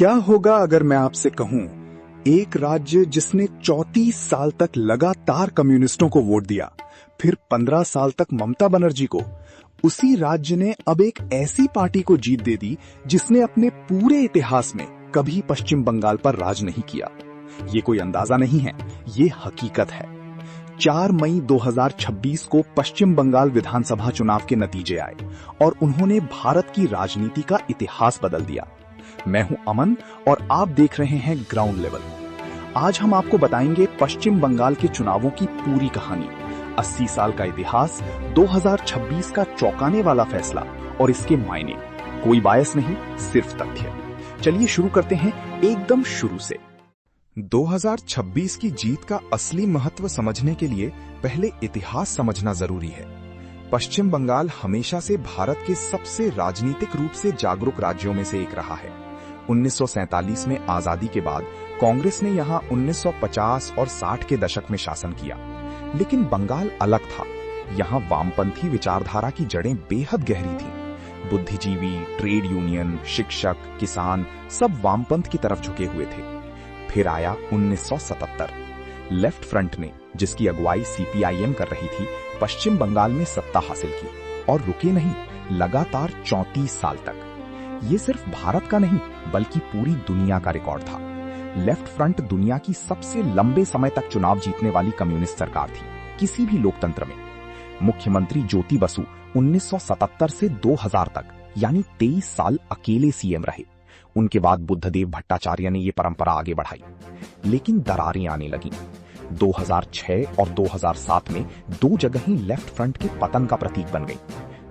क्या होगा अगर मैं आपसे कहूं, एक राज्य जिसने 34 साल तक लगातार कम्युनिस्टों को वोट दिया, फिर 15 साल तक ममता बनर्जी को, उसी राज्य ने अब एक ऐसी पार्टी को जीत दे दी जिसने अपने पूरे इतिहास में कभी पश्चिम बंगाल पर राज नहीं किया। ये कोई अंदाजा नहीं है, ये हकीकत है। 4 मई 2026 को पश्चिम बंगाल विधानसभा चुनाव के नतीजे आए और उन्होंने भारत की राजनीति का इतिहास बदल दिया। मैं हूं अमन और आप देख रहे हैं ग्राउंड लेवल। आज हम आपको बताएंगे पश्चिम बंगाल के चुनावों की पूरी कहानी, 80 साल का इतिहास, 2026 का चौंकाने वाला फैसला और इसके मायने। कोई बायस नहीं, सिर्फ तथ्य। चलिए शुरू करते हैं एकदम शुरू से। 2026 की जीत का असली महत्व समझने के लिए पहले इतिहास समझना जरूरी है। पश्चिम बंगाल हमेशा से भारत के सबसे राजनीतिक रूप से जागरूक राज्यों में से एक रहा है। 1947 में आजादी के बाद कांग्रेस ने यहां 1950 और 60 के दशक में शासन किया, लेकिन बंगाल अलग था। यहां वामपंथी विचारधारा की जड़ें बेहद गहरी थीं। बुद्धिजीवी, ट्रेड यूनियन, शिक्षक, किसान सब वामपंथ की तरफ झुके हुए थे। फिर आया 1977। लेफ्ट फ्रंट ने, जिसकी अगुवाई सीपीआईएम कर रही थी, पश्चिम बंगाल में सत्ता हासिल की और रुके नहीं, लगातार 34 साल तक। ये सिर्फ भारत का नहीं बल्कि पूरी दुनिया का रिकॉर्ड था। लेफ्ट फ्रंट दुनिया की सबसे लंबे समय तक चुनाव जीतने वाली कम्युनिस्ट सरकार थी किसी भी लोकतंत्र में। मुख्यमंत्री ज्योति बसु 1977 से 2000 तक यानी 23 साल अकेले सीएम रहे। उनके बाद बुद्धदेव भट्टाचार्य ने ये परंपरा आगे बढ़ाई, लेकिन दरारें आने लगीं। 2006 और 2007 में 2 जगह ही लेफ्ट फ्रंट के पतन का प्रतीक बन गई।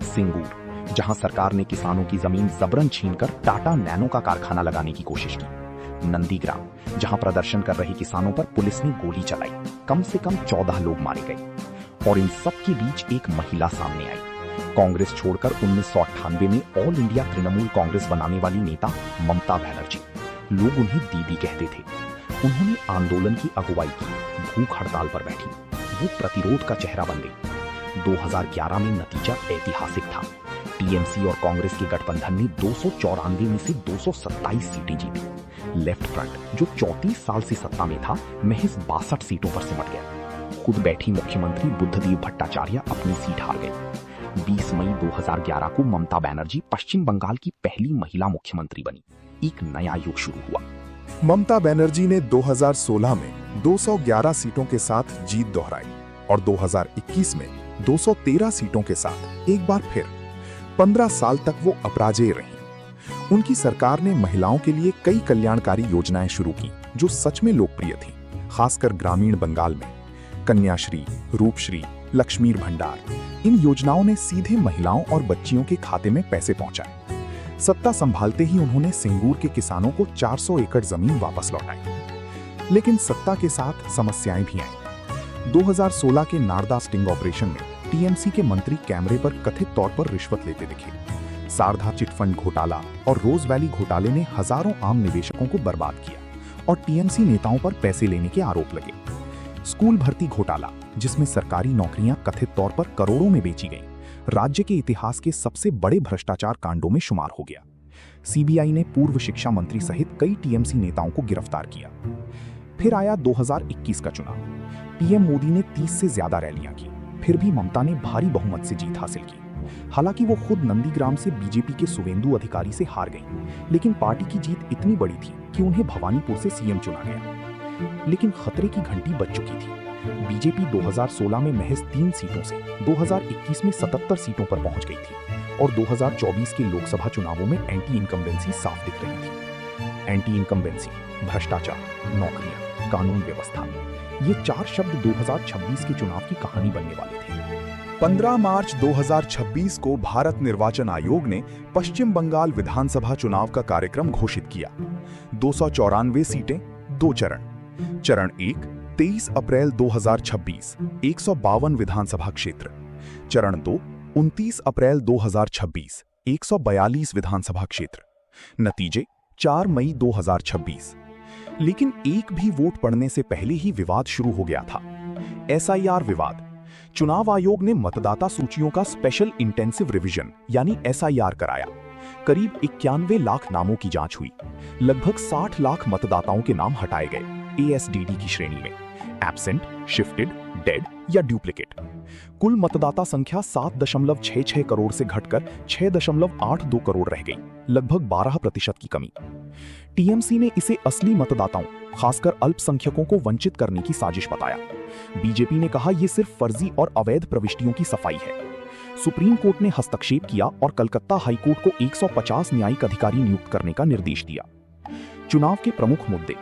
सिंगूर, जहां सरकार ने किसानों की जमीन जबरन छीनकर टाटा नैनो का कारखाना लगाने की कोशिश की। नंदीग्राम, जहां प्रदर्शन कर रहे किसानों पर पुलिस ने गोली चलाई, कम से कम 14 लोग मारे गए। और इन सब के बीच एक महिला सामने आई। कांग्रेस छोड़कर 1998 में ऑल इंडिया तृणमूल कांग्रेस बनाने वाली नेता ममता बनर्जी। लोग उन्हें दीदी कहते थे। उन्होंने आंदोलन की अगुवाई की, भूख हड़ताल पर बैठी, वो प्रतिरोध का चेहरा बन गई। 2011 में नतीजा ऐतिहासिक था। टीएमसी और कांग्रेस के गठबंधन ने 294 में से 227 सीटें जीती। लेफ्ट फ्रंट, जो 34 साल से सत्ता में था, महज 62 सीटों पर सिमट गया। खुद बैठी मुख्यमंत्री बुद्धदेव भट्टाचार्य अपनी सीट हार गए। 20 मई 2011 को ममता बनर्जी पश्चिम बंगाल की पहली महिला मुख्यमंत्री बनी। एक नया युग शुरू हुआ। ममता बनर्जी ने 2016 में 211 सीटों के साथ जीत दोहराई और 2021 में 213 सीटों के साथ एक बार फिर 15 साल तक वो अपराजेय रहीं। उनकी सरकार ने महिलाओं के लिए कई कल्याणकारी योजनाएं शुरू की जो सच में लोकप्रिय थी, खासकर ग्रामीण बंगाल में। कन्याश्री, रूपश्री, लक्ष्मीर भंडार, इन योजनाओं ने सीधे महिलाओं और बच्चियों के खाते में पैसे पहुंचाए। सत्ता संभालते ही उन्होंने सिंगूर के किसानों को 400 एकड़ जमीन वापस लौटाई। लेकिन सत्ता के साथ समस्याएं भी आईं। 2016 के नारदा स्टिंग ऑपरेशन में टीएमसी के मंत्री कैमरे पर कथित तौर पर रिश्वत लेते दिखे। सारधा चिटफंड घोटाला और रोज वैली घोटाले ने हजारों आम निवेशकों को बर्बाद किया और टीएमसी नेताओं पर पैसे लेने के आरोप लगे। स्कूल भर्ती घोटाला, जिसमें सरकारी नौकरियां कथित तौर पर करोड़ों में बेची गईं, राज्य के इतिहास के सबसे बड़े भ्रष्टाचार कांडों में शुमार हो गया। सीबीआई ने पूर्व शिक्षा मंत्री सहित कई टीएमसी नेताओं को गिरफ्तार किया। फिर आया 2021 का चुनाव। पीएम मोदी ने 30 से ज्यादा रैलियां की, फिर भी ममता ने भारी बहुमत से जीत हासिल की। हालांकि वो खुद नंदीग्राम से बीजेपी के सुवेंदु अधिकारी से हार गईं, लेकिन पार्टी की जीत इतनी बड़ी थी कि उन्हें भवानीपुर से सीएम चुना गया। लेकिन खतरे की घंटी बज चुकी थी। बीजेपी 2016 में महज 3 सीटों से 2021 में 77 सीटों पर पहुंच गई थी और 2024 के लोकसभा चुनावों में एंटी इनकम्बेंसी साफ दिख रही थी। एंटी इनकम्बेंसी, भ्रष्टाचार, नौकरियां, कानून व्यवस्था, ये 4 शब्द 2026 के चुनाव की कहानी बनने वाले थे। 15 मार्च 2026 को भारत निर्वाचन आयोग ने पश्चिम बंगाल विधानसभा चुनाव का कार्यक्रम घोषित किया। 294 सीटें, 2 चरण। चरण 1 23 अप्रैल 2026, 152 विधानसभा क्षेत्र। चरण 2 29 अप्रैल 2026, 142 विधानसभा क्षेत्र। नतीजे 4 मई 2026। लेकिन एक भी वोट पड़ने से पहले ही विवाद शुरू हो गया था। एसआईआर विवाद। चुनाव आयोग ने मतदाता सूचियों का स्पेशल इंटेंसिव रिवीजन यानी एसआईआर कराया। करीब 91 लाख नामों की जांच हुई। लगभग 60 लाख मतदाताओं के नाम हटाए गए ASDD की श्रेणी में, एब्सेंट, शिफ्टेड, डेड या डुप्लीकेट। कुल मतदाता संख्या 7.66 करोड़ से घटकर 6.82 करोड़ रह गई, लगभग 12% की कमी। टीएमसी ने इसे असली मतदाताओं, खासकर अल्पसंख्यकों को वंचित करने की साजिश बताया। बीजेपी ने कहा यह सिर्फ फर्जी और अवैध प्रविष्टियों की सफाई है। सुप्रीम कोर्ट ने हस्तक्षेप किया और कलकत्ता हाईकोर्ट को 150 न्यायिक अधिकारी नियुक्त करने का निर्देश दिया। चुनाव के प्रमुख मुद्दे: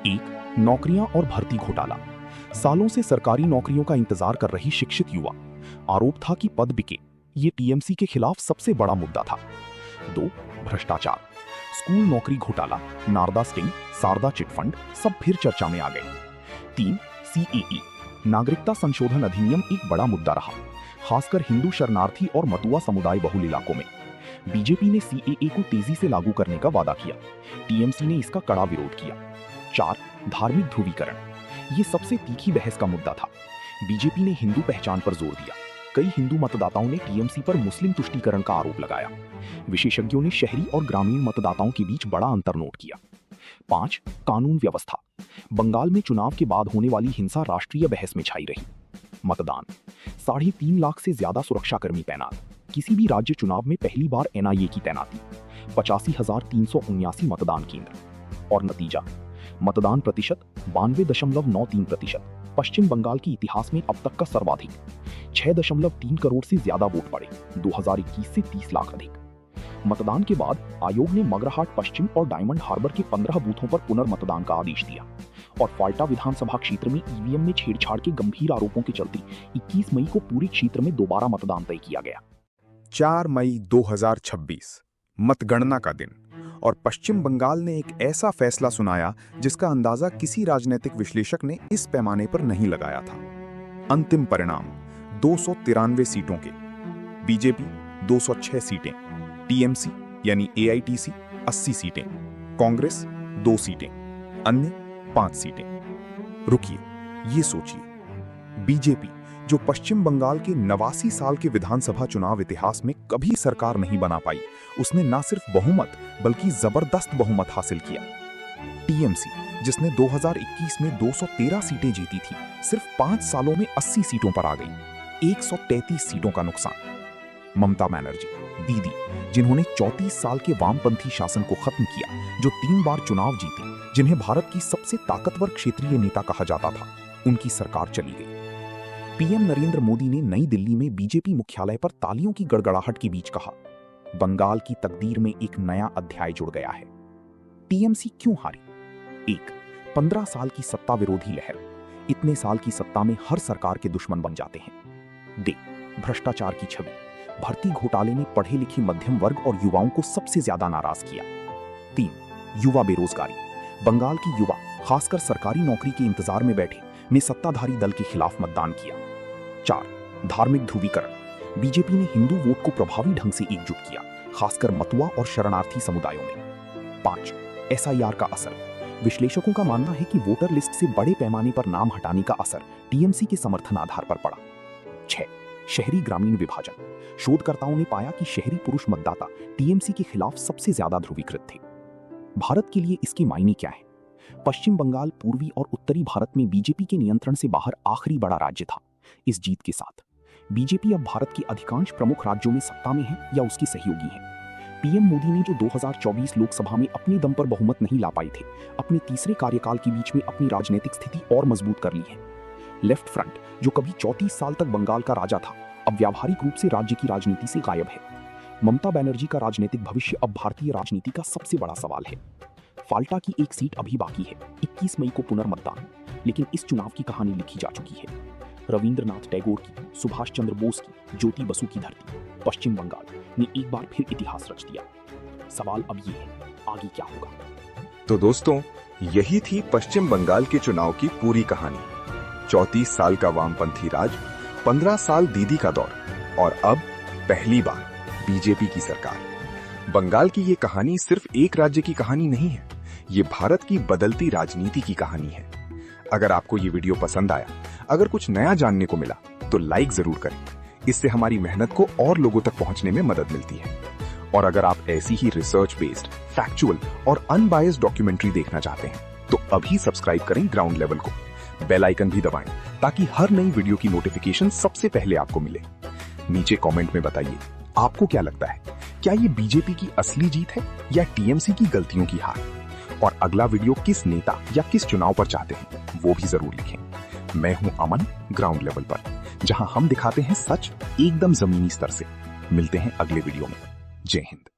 1. नौकरियां और भर्ती घोटाला। सालों से सरकारी नौकरियों का इंतजार कर रही शिक्षित युवा। आरोप था कि पद बिके। ये टीएमसी के खिलाफ सबसे बड़ा मुद्दा था। 2. भ्रष्टाचार। स्कूल नौकरी घोटाला, नारदा स्टिंग, शारदा चिटफंड सब फिर चर्चा में आ गए। 3. CAA। नागरिकता संशोधन अधिनियम एक बड़ा मुद्दा रहा, खासकर हिंदू शरणार्थी और मतुआ समुदाय बहुल इलाकों में। बीजेपी ने CAA को तेजी से लागू करने का वादा किया। टीएमसी ने इसका कड़ा विरोध किया। 4. धार्मिक ध्रुवीकरण। ये सबसे तीखी बहस का मुद्दा था। बीजेपी ने हिंदू पहचान पर जोर दिया। कई हिंदू मतदाताओं ने टीएमसी पर मुस्लिम तुष्टीकरण का आरोप लगाया। विशेषज्ञों ने शहरी और ग्रामीण मतदाताओं के बीच बड़ा अंतर नोट किया। 5. कानून व्यवस्था। बंगाल में चुनाव के बाद होने वाली हिंसा राष्ट्रीय बहस में छाई रही। मतदान: 3.5 लाख से ज्यादा सुरक्षाकर्मी तैनात। किसी भी राज्य चुनाव में पहली बार NIA की तैनाती। 85,379 मतदान केंद्र। और नतीजा: मतदान प्रतिशत 92.93%। पश्चिम बंगाल के इतिहास में अब तक का सर्वाधिक। 6.3 करोड़ से ज्यादा वोट पड़े, 2021 से 30 लाख अधिक। मतदान के बाद आयोग ने मगराहाट पश्चिम और डायमंड हार्बर के 15 बूथों पर पुनर्मतदान का आदेश दिया और फाल्टा विधानसभा क्षेत्र में EVM में छेड़छाड़ के गंभीर आरोपों के चलते 21 मई को पूरे क्षेत्र में दोबारा मतदान तय किया गया। 4 मई 2026 मतगणना का दिन, और पश्चिम बंगाल ने एक ऐसा फैसला सुनाया जिसका अंदाजा किसी राजनीतिक विश्लेषक ने इस पैमाने पर नहीं लगाया था। अंतिम परिणाम: 293 सीटों के, बीजेपी 206 सीटें, टीएमसी यानी AITC 80 सीटें, कांग्रेस 2 सीटें, अन्य 5 सीटें। रुकिए, ये सोचिए, बीजेपी जो पश्चिम बंगाल के 89 साल के विधानसभा चुनाव इतिहास में कभी सरकार नहीं बना पाई, उसने न सिर्फ बहुमत बल्कि जबरदस्त बहुमत हासिल किया। टीएमसी जिसने 2021 में 213 सीटें जीती थी, सिर्फ 5 सालों में 80 सीटों पर आ गई, 133 सीटों का नुकसान। ममता बनर्जी दीदी, जिन्होंने 34 साल के वामपंथी शासन को खत्म किया, जो 3 बार चुनाव जीती, जिन्हें भारत की सबसे ताकतवर क्षेत्रीय नेता कहा जाता था, उनकी सरकार चली गई। पीएम नरेंद्र मोदी ने नई दिल्ली में बीजेपी मुख्यालय पर तालियों की गड़गड़ाहट के बीच कहा, बंगाल की तकदीर में एक नया अध्याय जुड़ गया है। टीएमसी क्यों हारी? 1. 15 साल की सत्ता विरोधी लहर। इतने साल की सत्ता में हर सरकार के दुश्मन बन जाते हैं। 2. भ्रष्टाचार की छवि। भर्ती घोटाले ने पढ़े लिखे मध्यम वर्ग और युवाओं को सबसे ज्यादा नाराज किया। 3. युवा बेरोजगारी। बंगाल की युवा, खासकर सरकारी नौकरी के इंतजार में बैठे, ने सत्ताधारी दल के खिलाफ मतदान किया। 4. धार्मिक ध्रुवीकरण। बीजेपी ने हिंदू वोट को प्रभावी ढंग से एकजुट किया, खासकर मतुआ और शरणार्थी समुदायों में। 5. SIR का असर। विश्लेषकों का मानना है कि वोटर लिस्ट से बड़े पैमाने पर नाम हटाने का असर टीएमसी के समर्थन आधार पर पड़ा। 6. शहरी ग्रामीण विभाजन। शोधकर्ताओं ने पाया कि शहरी पुरुष मतदाता टीएमसी के खिलाफ सबसे ज्यादा ध्रुवीकृत थे। भारत के लिए इसके मायने क्या है? पश्चिम बंगाल पूर्वी और उत्तरी भारत में बीजेपी के नियंत्रण से बाहर आखिरी बड़ा राज्य था। इस जीत के साथ बीजेपी अब भारत के अधिकांश प्रमुख राज्यों में सत्ता में है या उसकी सहयोगी है। पीएम मोदी ने जो 2024 लोकसभा में अपने दम पर बहुमत नहीं ला पाए थे, अपने तीसरे कार्यकाल के बीच में अपनी राजनीतिक स्थिति और मजबूत कर ली है। लेफ्ट फ्रंट, जो कभी 34 साल तक बंगाल का राजा था, अब व्यावहारिक रूप से राज्य की राजनीति से गायब है। ममता बनर्जी का राजनीतिक भविष्य अब भारतीय राजनीति का सबसे बड़ा सवाल है। फाल्टा की एक सीट अभी बाकी है, 21 मई को पुनर्मतदान, लेकिन इस चुनाव की कहानी लिखी जा चुकी है। रविंद्रनाथ टैगोर की, सुभाष चंद्र बोस की, ज्योति बसु की धरती पश्चिम बंगाल ने एक बार फिर इतिहास रच दिया। सवाल अब ये है, आगे क्या होगा? तो दोस्तों, यही थी पश्चिम बंगाल के चुनाव की पूरी कहानी। 34 साल का वामपंथी राज, 15 साल दीदी का दौर, और अब पहली बार बीजेपी की सरकार। बंगाल की ये कहानी सिर्फ एक राज्य की कहानी नहीं है, ये भारत की बदलती राजनीति की कहानी है। अगर आपको ये वीडियो पसंद आया, अगर कुछ नया जानने को मिला, तो लाइक जरूर करें। इससे हमारी मेहनत को और लोगों तक पहुंचने में मदद मिलती है। और अगर आप ऐसी ही रिसर्च बेस्ड, फैक्चुअल और अनबायस्ड डॉक्यूमेंट्री देखना चाहते हैं तो अभी सब्सक्राइब करें ग्राउंड लेवल को। बेल आइकन भी दबाएं ताकि हर नई वीडियो की नोटिफिकेशन सबसे पहले आपको मिले। नीचे कमेंट में बताइए आपको क्या लगता है, क्या ये बीजेपी की असली जीत है या टीएमसी की गलतियों की हार? और अगला वीडियो किस नेता या किस चुनाव पर चाहते हैं वो भी जरूर लिखें। मैं हूं अमन, ग्राउंड लेवल पर, जहां हम दिखाते हैं सच एकदम जमीनी स्तर से। मिलते हैं अगले वीडियो में। जय हिंद।